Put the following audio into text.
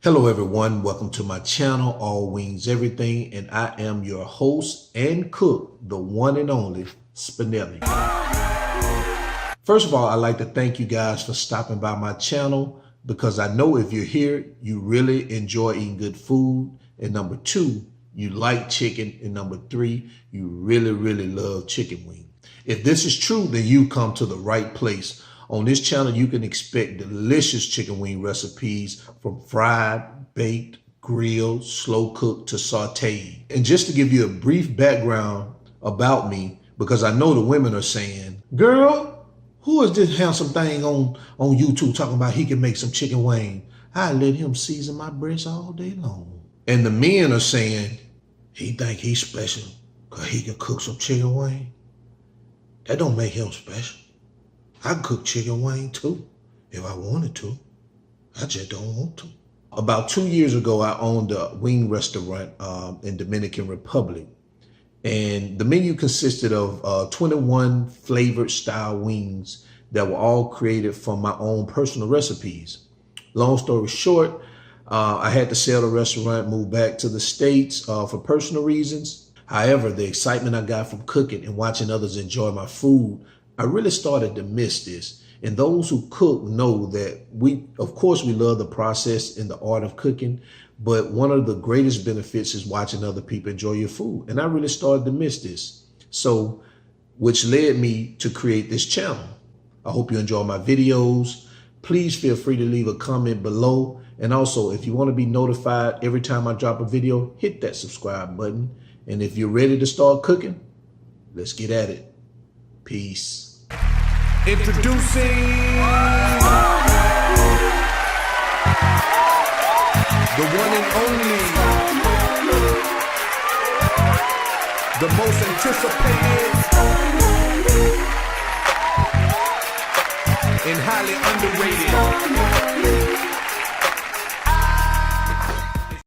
Hello everyone, welcome to my channel, All Wings Everything, and I am your host and cook, the one and only Spinelli. First of all, I'd like to thank you guys for stopping by my channel because I know if you're here, you really enjoy eating good food. And number two, you like chicken. And number three, you really love chicken wings. If this is true, then you come to the right place. On this channel, you can expect delicious chicken wing recipes from fried, baked, grilled, slow cooked to sauteed. And just to give you a brief background about me, because I know the women are saying, girl, who is this handsome thing on YouTube talking about he can make some chicken wing? I let him season my breast all day long. And the men are saying, he think he's special because he can cook some chicken wing. That don't make him special. I can cook chicken wing too, if I wanted to. I just don't want to. About 2 years ago, I owned a wing restaurant in Dominican Republic. And the menu consisted of 21 flavored style wings that were all created from my own personal recipes. Long story short, I had to sell the restaurant, move back to the States for personal reasons. However, the excitement I got from cooking and watching others enjoy my food, I really started to miss this. And those who cook know that of course, we love the process and the art of cooking, but one of the greatest benefits is watching other people enjoy your food. And I really started to miss this. So, which led me to create this channel. I hope you enjoy my videos. Please feel free to leave a comment below. And also, if you want to be notified every time I drop a video, hit that subscribe button. And if you're ready to start cooking, let's get at it. Peace. Introducing the one and only, the most anticipated and highly